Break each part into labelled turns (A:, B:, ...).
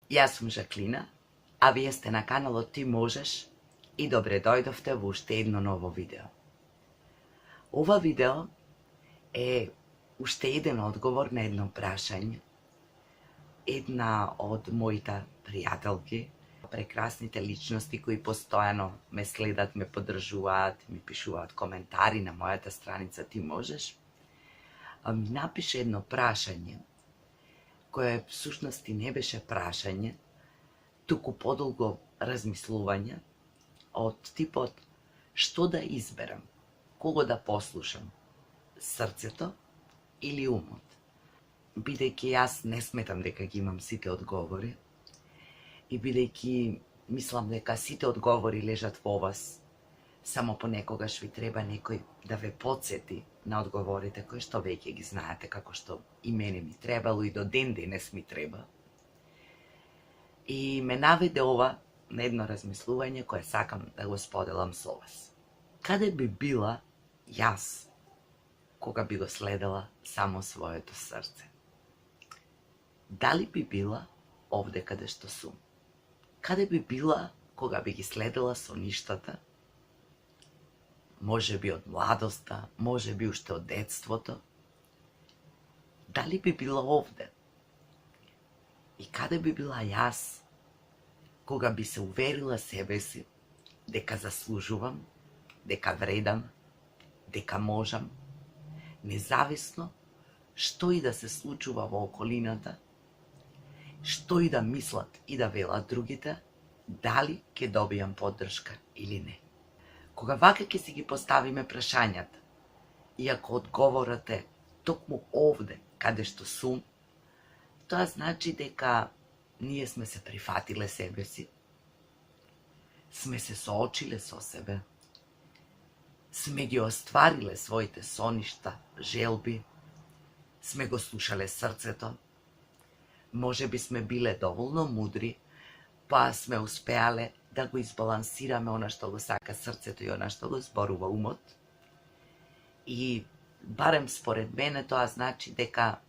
A: Јас сум Жаклина, а вие сте на каналот Ти можеш и добре дојдовте во уште едно ново видео. Ова видео е уште еден одговор на едно прашање. Една од моите пријателки, прекрасните личности кои постојано ме следат, ме поддржуваат, ми пишуваат коментари на мојата страница Ти можеш, ми напише едно прашање, кое всушност и не беше прашање, туку подолго размислување од типот што да изберам, кого да послушам, срцето или умот. Бидејќи јас не сметам дека ги имам сите одговори и бидејќи мислам дека сите одговори лежат во вас, само понекогаш ви треба некој да ве потсети на одговорите кои што веќе ги знаете, како што и мене ми требало и до ден денес ми треба. И ме наведе ова на едно размислување кое сакам да го споделам со вас. Каде би била јас кога би го следела само своето срце? Дали би била овде каде што сум? Каде би била кога би ги следела соништата? Може би од младоста, може би уште од детството. Дали би била овде? И каде би била јас кога би се уверила себе си дека заслужувам, дека вредам, дека можам, независно што и да се случува во околината, што и да мислат и да велат другите, дали ќе добијам поддршка или не. Кога вака ќе си ги поставиме прашањата, и ако одговорот е токму овде каде што сум, тоа значи дека ние сме се прифатиле себе си, сме се соочиле со себе, сме ги оствариле своите соништа, желби, сме го слушале срцето, може би сме биле доволно мудри, па сме успеале да го избалансираме она што го сака срцето и она што го зборува умот. И барем според мене тоа значи дека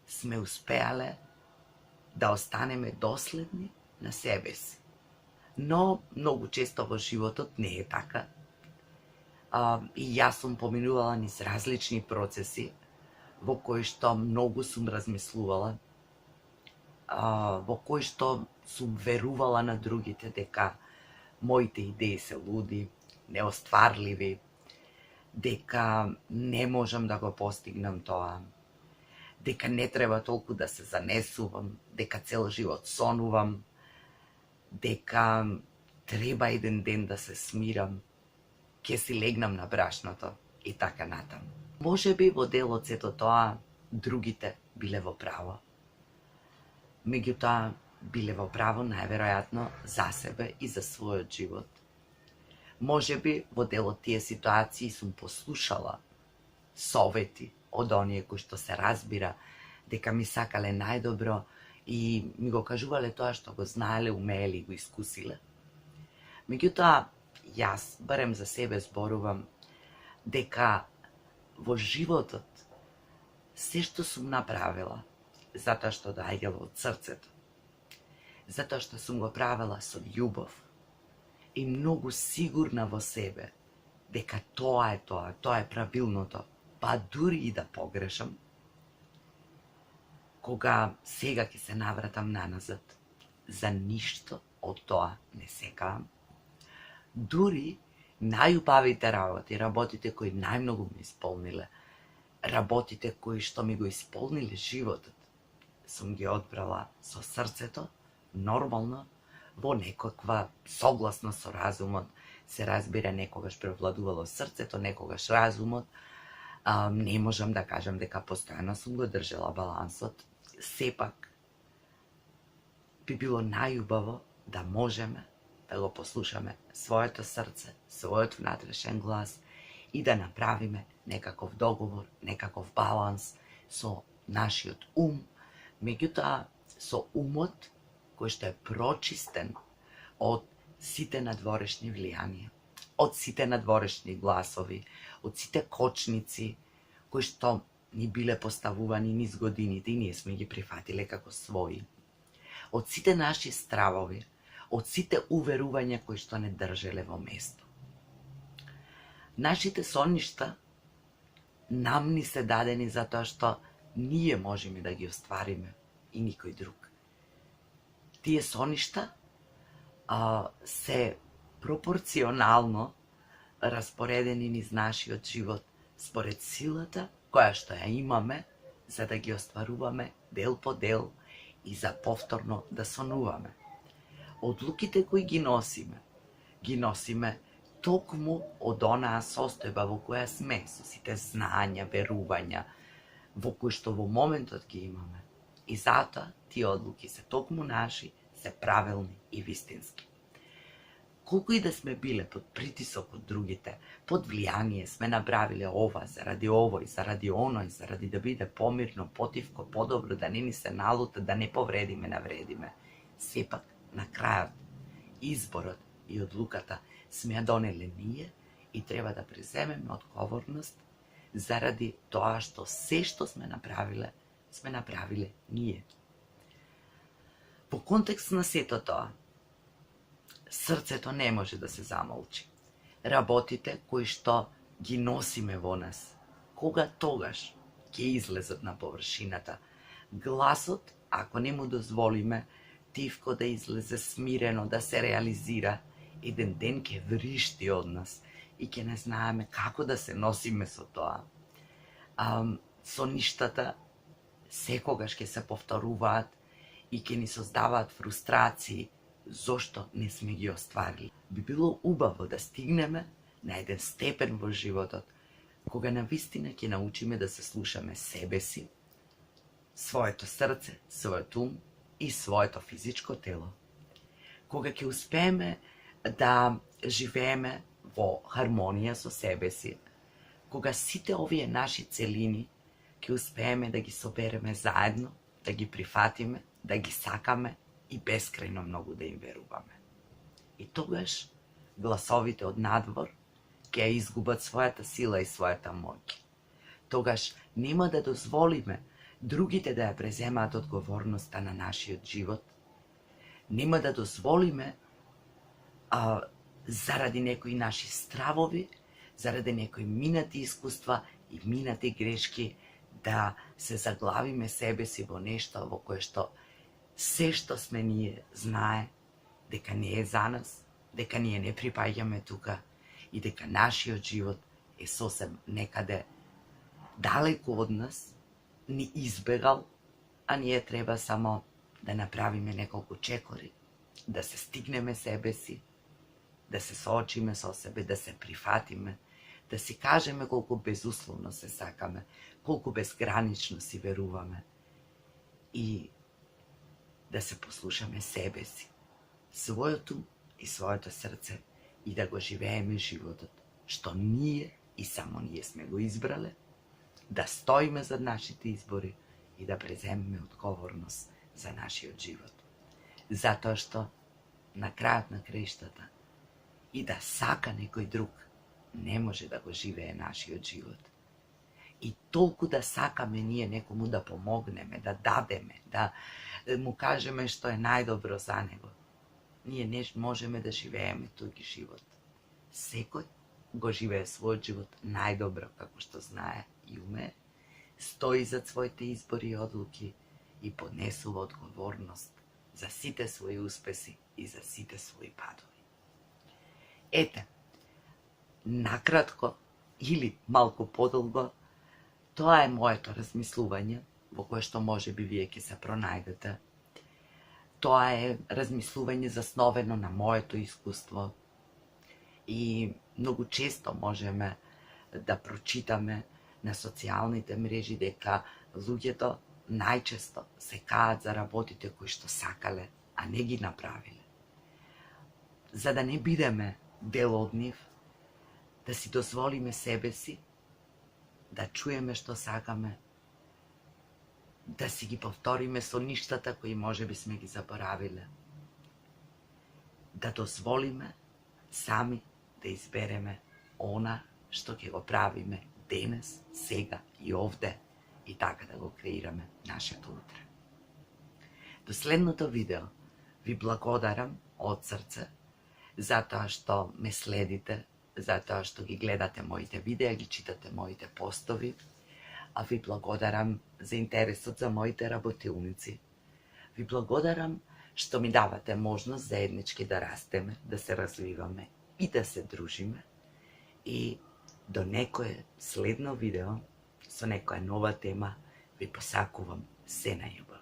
A: сме успеале да останеме доследни на себе си. Но многу често во животот не е така. И јас сум поминувала низ различни процеси во кои што многу сум размислувала, во кои што сум верувала на другите дека моите идеи се луди, неостварливи, дека не можам да го постигнам тоа, дека не треба толку да се занесувам, дека цел живот сонувам, дека треба еден ден да се смирам, ќе си легнам на брашното и така натаму. Може би во дел од сето тоа другите биле во право. Меѓутоа биле во право најверојатно за себе и за својот живот. Може би во дел од тие ситуации сум послушала совети од оние кои што се разбира дека ми сакале најдобро и ми го кажувале тоа што го знаеле, умееле и го искусиле. Меѓутоа, јас, барем за себе зборувам, дека во животот се што сум направила, затоа што доаѓало од срцето, затоа што сум го правела со љубов и многу сигурна во себе дека тоа е правилното, па дури и да погрешам, кога сега ќе се навратам наназад, за ништо од тоа не секам. Дури најубавите работите кои најмногу ми исполниле, работите кои што ми го исполниле животот, сум ги одбрала со срцето, нормално, во некаква согласно со разумот. Се разбира, некогаш превладувало срцето, некогаш разумот. Не можам да кажам дека постојано сум го држала балансот. Сепак, би било најубаво да можеме да го послушаме своето срце, својот внатрешен глас и да направиме некаков договор, некаков баланс со нашиот ум, меѓутоа со умот кој што е прочистен од сите надворешни влијанија, од сите надворешни гласови, од сите кочници кои што ни биле поставувани низ годините и ние сме ги прифатиле како своји. од сите наши стравови, од сите уверувања кои што не држеле во место. Нашите соништа нам ни се дадени затоа што ние можеме да ги оствариме и никој друг. Тие соништа се пропорционално распоредени низ нашиот живот според силата која што ја имаме за да ги остваруваме дел по дел и за повторно да сонуваме. Одлуките кои ги носиме токму од онаа состојба во која сме, со сите знања, верувања, во кои што во моментот ги имаме. И затоа тие одлуки се токму наши, се правилни и вистински. Колку и да сме биле под притисок од другите, под влијание, сме направиле ова, заради овој, заради оној, заради да биде помирно, потивко, подобро, да не ни се налута, да не повредиме, навредиме. Сепак, на крајот, изборот и одлуката сме ја донеле ние и треба да преземеме одговорност заради тоа што се што сме направиле ние. Во контекст на сето тоа, срцето не може да се замолчи. Работите кои што ги носиме во нас, кога тогаш ќе излезат на површината. Гласот, ако не му дозволиме тивко да излезе смирено, да се реализира, еден ден ќе вришти од нас и ќе не знаеме како да се носиме со тоа. Соништата секогаш ќе се повторуваат и ќе ни создаваат фрустрации зошто не сме ги остварили. Би било убаво да стигнеме на еден степен во животот кога навистина ќе научиме да се слушаме себе си, своето срце, својот ум и своето физичко тело. Кога ќе успееме да живееме во хармонија со себе си, кога сите овие наши целини ќе успееме да ги собереме заедно, да ги прифатиме, да ги сакаме и бескрајно многу да им веруваме. И тогаш гласовите од надвор ќе ја изгубат својата сила и својата моќ. Тогаш нема да дозволиме другите да ја преземаат одговорноста на нашиот живот. Нема да дозволиме заради некои наши стравови, заради некои минати искуства и минати грешки да се заглавиме себе си во нешто во кое што се што сме ние знае дека не е за нас, дека ние не припаѓаме тука и дека нашиот живот е сосем некаде далеку од нас, ни избегал, а ние треба само да направиме неколку чекори, да се стигнеме себе си, да се соочиме со себе, да се прифатиме, да си кажеме колку безусловно се сакаме, колку безгранично си веруваме и да се послушаме себе си, својото и своето срце и да го живееме животот, што ние и само ние сме го избрале, да стоиме зад нашите избори и да преземеме одговорност за нашиот живот. Затоа што на крајот на краиштата и да сака некој друг, не може да го живее нашиот живот. И толку да сакаме ние некому да помогнеме, да дадеме, да му кажеме што е најдобро за него, ние не можеме да живееме тој живот. Секој го живее својот живот најдобро како што знае и уме, стои зад своите избори и одлуки и поднесува одговорност за сите своји успеси и за сите своји падови. Ете, накратко или малку подолго, тоа е моето размислување во кое што може би вие ќе се пронајдете. Тоа е размислување засновено на моето искуство и многу често можеме да прочитаме на социјалните мрежи дека луѓето најчесто се каат за работите кои што сакале, а не ги направиле. За да не бидеме дел од нив, да си дозволиме себе си, да чуеме што сакаме, да си ги повториме соништата кои може би сме ги заборавиле, да дозволиме сами да избереме она што ќе го правиме денес, сега и овде и така да го креираме нашето утре. До следното видео ви благодарам од срце затоа што ме следите, затоа што ги гледате моите видеа, ги читате моите постови, а ви благодарам за интересот за моите работилници. Ви благодарам што ми давате можност заеднички да растеме, да се развиваме и да се дружиме. И до некое следно видео со некоја нова тема ви посакувам се најубаво.